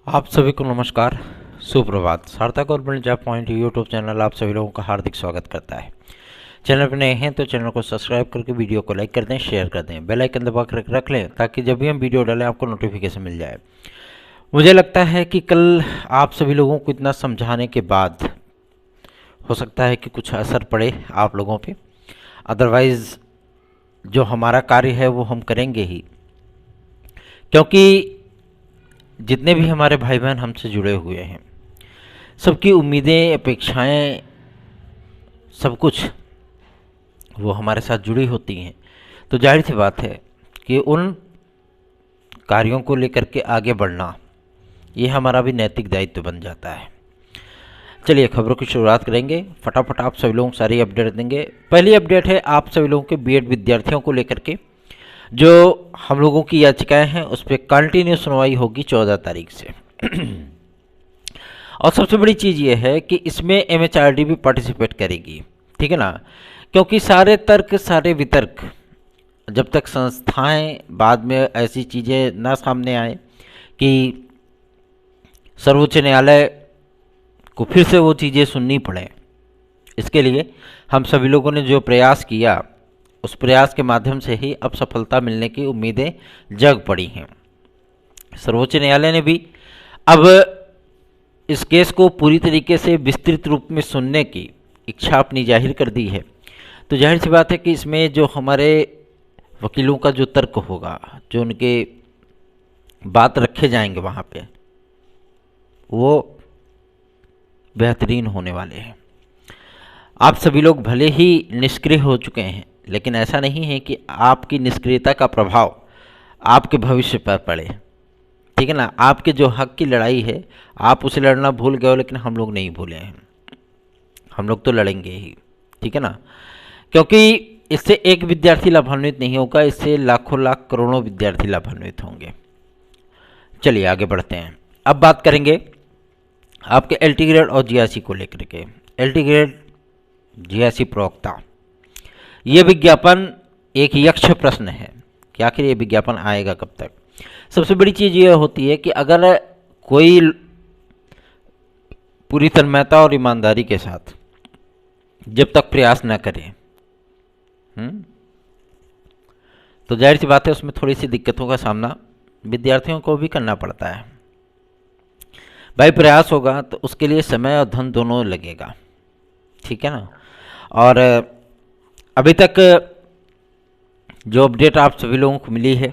आप सभी को नमस्कार, सुप्रभात। सार्थक government job point YouTube channel आप सभी लोगों का हार्दिक स्वागत करता है। चैनल पर नए हैं तो चैनल को सब्सक्राइब करके वीडियो को लाइक कर दें, शेयर कर दें, बेल आइकन दबा कर रख लें ताकि जब भी हम वीडियो डालें आपको नोटिफिकेशन मिल जाए। मुझे लगता है कि कल आप सभी लोगों को इतना समझाने के बाद हो सकता है कि कुछ असर पड़े आप लोगों पर। अदरवाइज़ जो हमारा कार्य है वो हम करेंगे ही, क्योंकि जितने भी हमारे भाई बहन हमसे जुड़े हुए हैं सबकी उम्मीदें, अपेक्षाएं, सब कुछ वो हमारे साथ जुड़ी होती हैं। तो जाहिर सी बात है कि उन कार्यों को लेकर के आगे बढ़ना ये हमारा भी नैतिक दायित्व बन जाता है। चलिए खबरों की शुरुआत करेंगे। फटाफट आप सभी लोगों को सारी अपडेट देंगे। पहली अपडेट है आप सभी लोगों के बीएड विद्यार्थियों को लेकर के। जो हम लोगों की याचिकाएं हैं उस पर कंटिन्यू सुनवाई होगी 14 तारीख से। और सबसे बड़ी चीज़ ये है कि इसमें एमएचआरडी भी पार्टिसिपेट करेगी, ठीक है ना। क्योंकि सारे तर्क, सारे वितर्क, जब तक संस्थाएं बाद में ऐसी चीज़ें ना सामने आए कि सर्वोच्च न्यायालय को फिर से वो चीज़ें सुननी पड़े, इसके लिए हम सभी लोगों ने जो प्रयास किया उस प्रयास के माध्यम से ही अब सफलता मिलने की उम्मीदें जग पड़ी हैं। सर्वोच्च न्यायालय ने भी अब इस केस को पूरी तरीके से विस्तृत रूप में सुनने की इच्छा अपनी जाहिर कर दी है। तो जाहिर सी बात है कि इसमें जो हमारे वकीलों का जो तर्क होगा, जो उनके बात रखे जाएंगे वहाँ पे, वो बेहतरीन होने वाले हैं। आप सभी लोग भले ही निष्क्रिय हो चुके हैं, लेकिन ऐसा नहीं है कि आपकी निष्क्रियता का प्रभाव आपके भविष्य पर पड़े, ठीक है ना। आपके जो हक की लड़ाई है आप उसे लड़ना भूल गए हो, लेकिन हम लोग नहीं भूले हैं। हम लोग तो लड़ेंगे ही, ठीक है ना। क्योंकि इससे एक विद्यार्थी लाभान्वित नहीं होगा, इससे लाखों लाख करोड़ों विद्यार्थी लाभान्वित होंगे। चलिए आगे बढ़ते हैं। अब बात करेंगे आपके एलटी ग्रेड और जीआरसी को लेकर के। एलटी ग्रेड, जीआरसी प्रवक्ता, ये विज्ञापन एक यक्ष प्रश्न है कि आखिर ये विज्ञापन आएगा कब तक। सबसे बड़ी चीज़ ये होती है कि अगर कोई पूरी तन्मयता और ईमानदारी के साथ जब तक प्रयास न करे, तो जाहिर सी बात है उसमें थोड़ी सी दिक्कतों का सामना विद्यार्थियों को भी करना पड़ता है। भाई प्रयास होगा तो उसके लिए समय और धन दोनों लगेगा, ठीक है ना। और अभी तक जो अपडेट आप सभी लोगों को मिली है,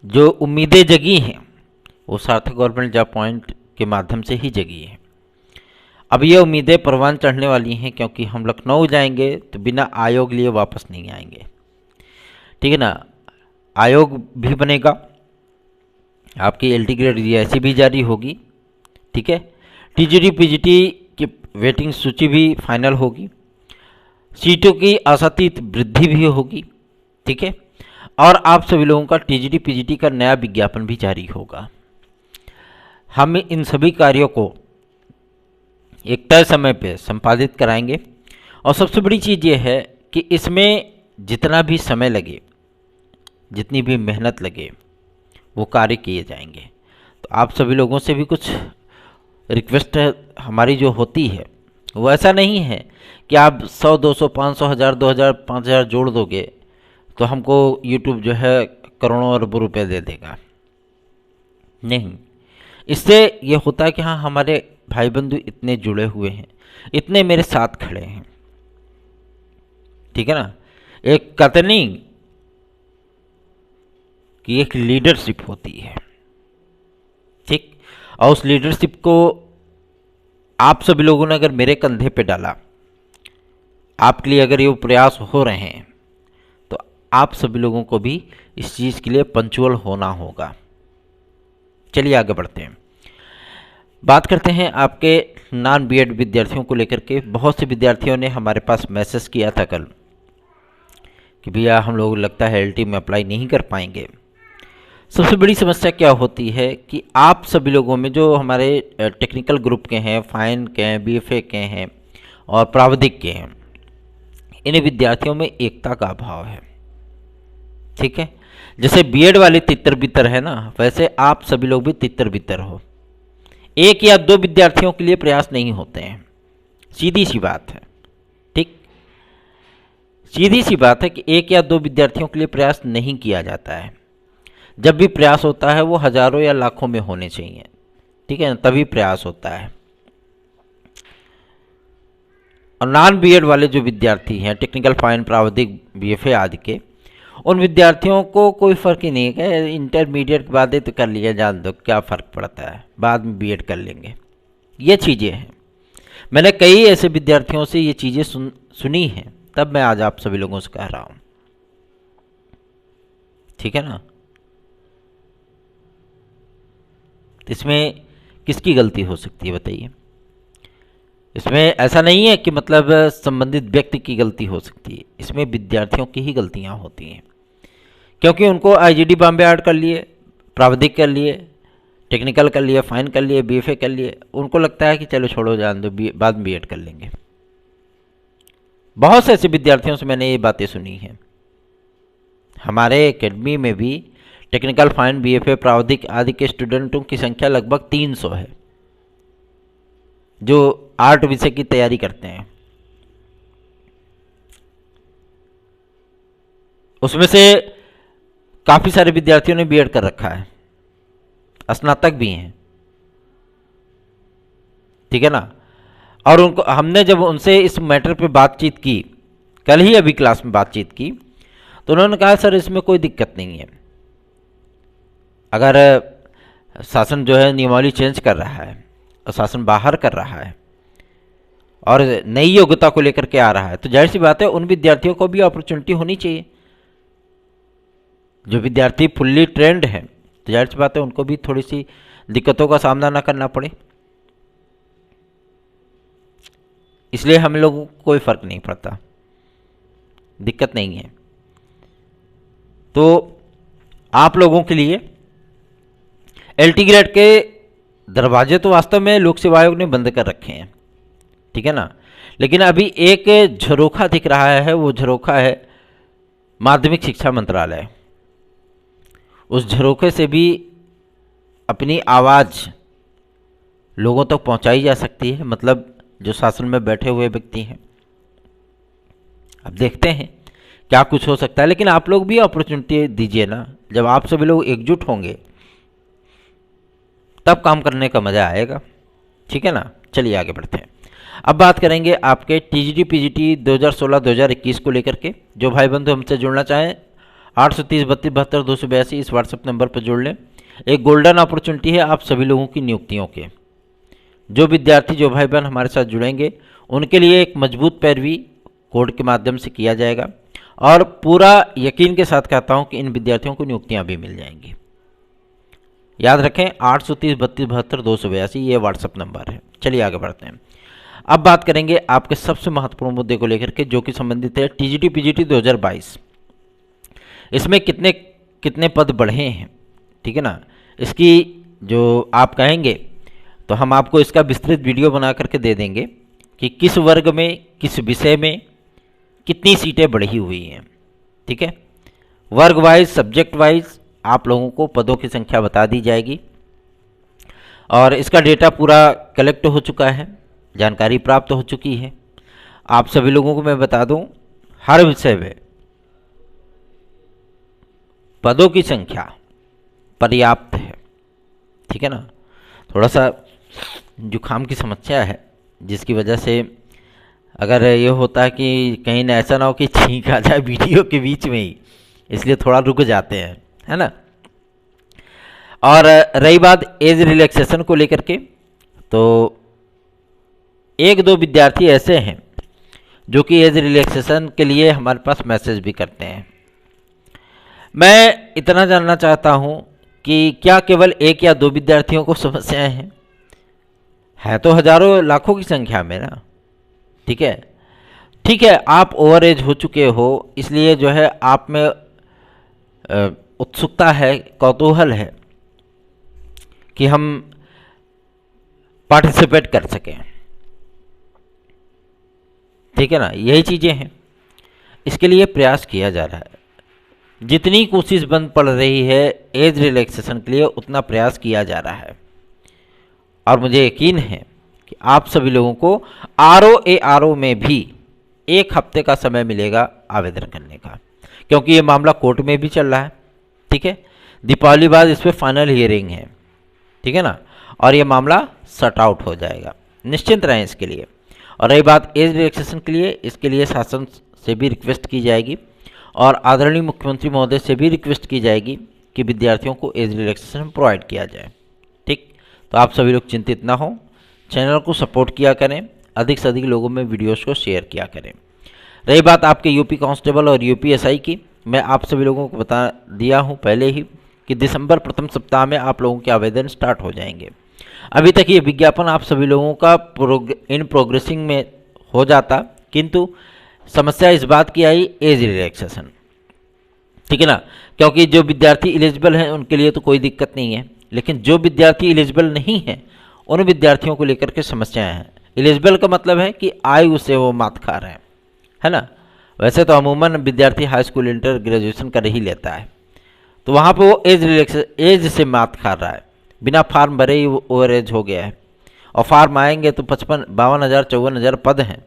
जो उम्मीदें जगी हैं, वो सार्थक गवर्नमेंट जॉब पॉइंट के माध्यम से ही जगी है। अब ये उम्मीदें परवान चढ़ने वाली हैं, क्योंकि हम लखनऊ जाएंगे तो बिना आयोग लिए वापस नहीं आएंगे, ठीक है ना। आयोग भी बनेगा, आपकी एलटी ग्रेड जीआरसी भी जारी होगी, ठीक है। टीजीटी पीजीटी की वेटिंग सूची भी फाइनल होगी, सीटों की आशातीत वृद्धि भी होगी, ठीक है। और आप सभी लोगों का टीजीटी पीजीटी का नया विज्ञापन भी जारी होगा। हम इन सभी कार्यों को एक तय समय पे संपादित कराएंगे। और सबसे बड़ी चीज़ ये है कि इसमें जितना भी समय लगे, जितनी भी मेहनत लगे, वो कार्य किए जाएंगे। तो आप सभी लोगों से भी कुछ रिक्वेस्ट हमारी जो होती है वो ऐसा नहीं है कि आप 100, 200, 500, 1000, 2000, 5000 जोड़ दोगे तो हमको यूट्यूब जो है करोड़ों अरबों रुपए दे देगा। नहीं, इससे ये होता है कि हाँ, हमारे भाई बंधु इतने जुड़े हुए हैं, इतने मेरे साथ खड़े हैं, ठीक है ना। एक कहते नहीं कि एक लीडरशिप होती है, ठीक। और उस लीडरशिप को आप सभी लोगों ने अगर मेरे कंधे पे डाला, आपके लिए अगर ये प्रयास हो रहे हैं, तो आप सभी लोगों को भी इस चीज़ के लिए पंचुअल होना होगा। चलिए आगे बढ़ते हैं। बात करते हैं आपके नॉन बीएड विद्यार्थियों को लेकर के। बहुत से विद्यार्थियों ने हमारे पास मैसेज किया था कल कि भैया हम लोग लगता है एलटी में अप्लाई नहीं कर पाएंगे। सबसे बड़ी समस्या क्या होती है कि आप सभी लोगों में जो हमारे टेक्निकल ग्रुप के हैं, फाइन के हैं, बीएफए के हैं और प्राविधिक के हैं, इन विद्यार्थियों में एकता का अभाव है, ठीक है। जैसे बीएड वाले तितर बितर है ना, वैसे आप सभी लोग भी तितर बितर हो। एक या दो विद्यार्थियों के लिए प्रयास नहीं होते हैं, सीधी सी बात है। ठीक, सीधी सी बात है कि एक या दो विद्यार्थियों के लिए प्रयास नहीं किया जाता है। जब भी प्रयास होता है वो हजारों या लाखों में होने चाहिए, ठीक है ना, तभी प्रयास होता है। और नॉन बीएड वाले जो विद्यार्थी हैं, टेक्निकल फाइन, प्राविधिक, बीएफए आदि के, उन विद्यार्थियों को कोई फ़र्क ही नहीं है कि इंटरमीडिएट के बाद तो कर लिया, जान दो क्या फ़र्क पड़ता है, बाद में बीएड कर लेंगे। ये चीज़ें हैं, मैंने कई ऐसे विद्यार्थियों से ये चीज़ें सुनी हैं, तब मैं आज आप सभी लोगों से कह रहा हूँ। ठीक है ना, इसमें किसकी गलती हो सकती है बताइए। इसमें ऐसा नहीं है कि मतलब संबंधित व्यक्ति की गलती हो सकती है, इसमें विद्यार्थियों की ही गलतियां होती हैं, क्योंकि उनको आईजीडी बॉम्बे ऐड कर लिए, प्राविधिक कर लिए, टेक्निकल कर लिए, फाइन कर लिए, बीएफए कर लिए, उनको लगता है कि चलो छोड़ो जान दो, बाद में बीएड कर लेंगे। बहुत से ऐसे विद्यार्थियों से मैंने ये बातें सुनी हैं। हमारे एकेडमी में भी टेक्निकल फाइन, बीएफए, प्राविधिक आदि के स्टूडेंटों की संख्या लगभग 300 है जो आर्ट विषय की तैयारी करते हैं। उसमें से काफ़ी सारे विद्यार्थियों ने बीएड कर रखा है, स्नातक भी हैं। ठीक है ना, और उनको हमने जब उनसे इस मैटर पे बातचीत की, कल ही अभी क्लास में बातचीत की, तो उन्होंने कहा सर इसमें कोई दिक्कत नहीं है, अगर शासन जो है नियमावली चेंज कर रहा है और शासन बाहर कर रहा है और नई योग्यता को लेकर के आ रहा है, तो जाहिर सी बात है उन विद्यार्थियों को भी अपॉर्चुनिटी होनी चाहिए। जो विद्यार्थी फुल्ली ट्रेंड है, तो जाहिर सी बात है उनको भी थोड़ी सी दिक्कतों का सामना ना करना पड़े। इसलिए हम लोगों को कोई फर्क नहीं पड़ता, दिक्कत नहीं है। तो आप लोगों के लिए एलटी ग्रेड के दरवाजे तो वास्तव में लोक सेवा आयोग ने बंद कर रखे हैं, ठीक है ना, लेकिन अभी एक झरोखा दिख रहा है, वो झरोखा है माध्यमिक शिक्षा मंत्रालय। उस झरोखे से भी अपनी आवाज़ लोगों तक पहुंचाई जा सकती है, मतलब जो शासन में बैठे हुए व्यक्ति हैं। अब देखते हैं क्या कुछ हो सकता है, लेकिन आप लोग भी अपॉर्चुनिटी दीजिए ना। जब आप सभी लोग एकजुट होंगे तब काम करने का मज़ा आएगा, ठीक है ना। चलिए आगे बढ़ते हैं। अब बात करेंगे आपके टीजीटी पीजीटी 2016-2021 को लेकर के। जो भाई बंधु हमसे जुड़ना चाहें 830-32-72-282 इस व्हाट्सएप नंबर पर जुड़ लें। एक गोल्डन अपॉर्चुनिटी है आप सभी लोगों की नियुक्तियों के। जो विद्यार्थी, जो भाई बहन हमारे साथ जुड़ेंगे उनके लिए एक मजबूत पैरवी कोड के माध्यम से किया जाएगा, और पूरा यकीन के साथ कहता हूं कि इन विद्यार्थियों को नियुक्तियां भी मिल जाएंगी। याद रखें 830-32-72-282 ये व्हाट्सएप नंबर है। चलिए आगे बढ़ते हैं। अब बात करेंगे आपके सबसे महत्वपूर्ण मुद्दे को लेकर के, जो कि संबंधित है टीजीटी पीजीटी 2022। इसमें कितने कितने पद बढ़े हैं, ठीक है ना। इसकी जो आप कहेंगे तो हम आपको इसका विस्तृत वीडियो बना करके दे देंगे कि किस वर्ग में, किस विषय में कितनी सीटें बढ़ी हुई हैं, ठीक है। वर्ग वाइज, सब्जेक्ट वाइज आप लोगों को पदों की संख्या बता दी जाएगी, और इसका डेटा पूरा कलेक्ट हो चुका है, जानकारी प्राप्त हो चुकी है। आप सभी लोगों को मैं बता दूं, हर विषय में पदों की संख्या पर्याप्त है, ठीक है ना। थोड़ा सा जुकाम की समस्या है, जिसकी वजह से अगर ये होता है कि कहीं ना ऐसा ना हो कि छींक आ जाए वीडियो के बीच में ही, इसलिए थोड़ा रुक जाते हैं, है ना। और रही बात एज रिलैक्सेशन को लेकर के, तो एक दो विद्यार्थी ऐसे हैं जो कि एज रिलैक्सेशन के लिए हमारे पास मैसेज भी करते हैं। मैं इतना जानना चाहता हूं कि क्या केवल एक या दो विद्यार्थियों को समस्याएं हैं? है तो हजारों लाखों की संख्या में ना, ठीक है। ठीक है, आप ओवर एज हो चुके हो, इसलिए जो है आप में उत्सुकता है, कौतूहल है कि हम पार्टिसिपेट कर सकें, ठीक है ना। यही चीज़ें हैं, इसके लिए प्रयास किया जा रहा है। जितनी कोशिश बंद पड़ रही है एज रिलैक्सेशन के लिए, उतना प्रयास किया जा रहा है। और मुझे यकीन है कि आप सभी लोगों को ROARO में भी 1 हफ्ते का समय मिलेगा आवेदन करने का, क्योंकि ये मामला कोर्ट में भी चल रहा है। ठीक है, दीपावली बाद इस पर फाइनल हियरिंग है। ठीक है ना, और ये मामला सट आउट हो जाएगा, निश्चिंत रहें इसके लिए। और रही बात एज रिलैक्सेशन के लिए, इसके लिए शासन से भी रिक्वेस्ट की जाएगी और आदरणीय मुख्यमंत्री महोदय से भी रिक्वेस्ट की जाएगी कि विद्यार्थियों को एज रिलैक्सेशन प्रोवाइड किया जाए। ठीक, तो आप सभी लोग चिंतित ना हों, चैनल को सपोर्ट किया करें, अधिक से अधिक लोगों में वीडियोस को शेयर किया करें। रही बात आपके यूपी कांस्टेबल और UPSI की, मैं आप सभी लोगों को बता दिया हूँ पहले ही कि दिसंबर प्रथम सप्ताह में आप लोगों के आवेदन स्टार्ट हो जाएंगे। अभी तक ये विज्ञापन आप सभी लोगों का इन प्रोग्रेसिंग में हो जाता, किंतु समस्या इस बात की आई एज रिलैक्सेशन। ठीक है ना, क्योंकि जो विद्यार्थी एलिजिबल हैं उनके लिए तो कोई दिक्कत नहीं है, लेकिन जो विद्यार्थी एलिजिबल नहीं है उन विद्यार्थियों को लेकर के समस्याएं हैं। एलिजिबल का मतलब है कि आयु से वो मात खा रहे हैं, है ना। वैसे तो अमूमन विद्यार्थी हाई स्कूल इंटर ग्रेजुएशन कर ही लेता है, तो वहाँ पे वो एज से मात खा रहा है, बिना फार्म भरे ही ओवर एज हो गया है। और फार्म आएंगे तो 52,000 54,000 पद हैं,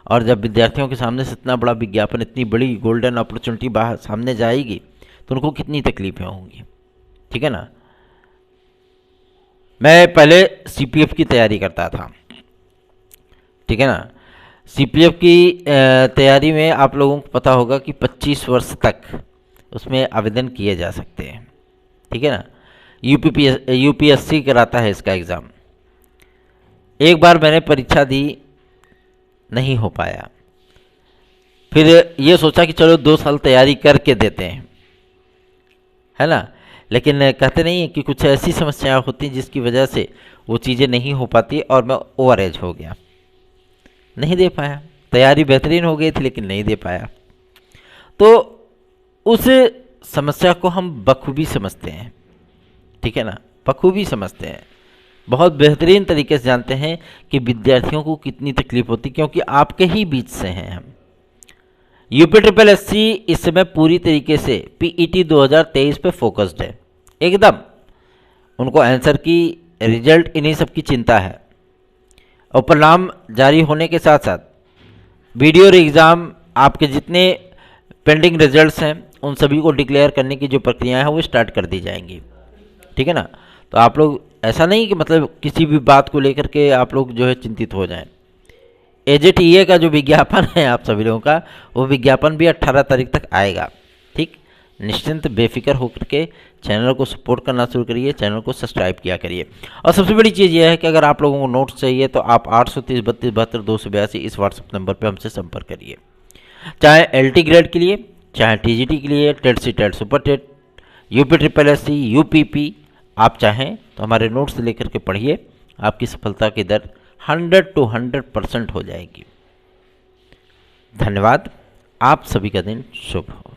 और जब विद्यार्थियों के सामने से इतना बड़ा विज्ञापन, इतनी बड़ी गोल्डन अपॉर्चुनिटी बाहर सामने जाएगी तो उनको कितनी तकलीफें होंगी। ठीक है ना, मैं पहले CPF की तैयारी करता था। ठीक है ना, CPF की तैयारी में आप लोगों को पता होगा कि 25 वर्ष तक उसमें आवेदन किए जा सकते हैं। ठीक है ना, UPSC कराता है इसका एग्ज़ाम। एक बार मैंने परीक्षा दी, नहीं हो पाया, फिर ये सोचा कि चलो 2 साल तैयारी करके देते हैं, है ना। लेकिन कहते नहीं है कि कुछ ऐसी समस्याएं होती हैं जिसकी वजह से वो चीज़ें नहीं हो पाती, और मैं ओवर एज हो गया, नहीं दे पाया। तैयारी बेहतरीन हो गई थी लेकिन नहीं दे पाया। तो उस समस्या को हम बखूबी समझते हैं। ठीक है ना, बखूबी समझते हैं, बहुत बेहतरीन तरीके से जानते हैं कि विद्यार्थियों को कितनी तकलीफ होती, क्योंकि आपके ही बीच से हैं हम। UPSSC इस समय पूरी तरीके से PET 2023 पे फोकस्ड है एकदम। उनको आंसर की, रिजल्ट, इन्हीं सब की चिंता है। और परिणाम जारी होने के साथ साथ वीडियो एग्ज़ाम, आपके जितने पेंडिंग रिजल्ट्स हैं उन सभी को डिक्लेयर करने की जो प्रक्रिया है वो स्टार्ट कर दी जाएंगी। ठीक है ना, तो आप लोग ऐसा नहीं कि मतलब किसी भी बात को लेकर के आप लोग जो है चिंतित हो जाएं। AJTA का जो विज्ञापन है आप सभी लोगों का, वो विज्ञापन भी 18 तारीख तक आएगा। ठीक, निश्चिंत बेफिक्र होकर के चैनल को सपोर्ट करना शुरू करिए, चैनल को सब्सक्राइब किया करिए। और सबसे बड़ी चीज़ यह है कि अगर आप लोगों को नोट्स चाहिए तो आप 830 32 72 282 इस व्हाट्सएप नंबर पर हमसे संपर्क करिए। चाहे LT ग्रेड के लिए, चाहे TGT के लिए, TET C TET super TET, UPSSC, UPP, आप चाहें तो हमारे नोट्स लेकर के पढ़िए, आपकी सफलता की दर 100 to 100% हो जाएगी। धन्यवाद, आप सभी का दिन शुभ हो।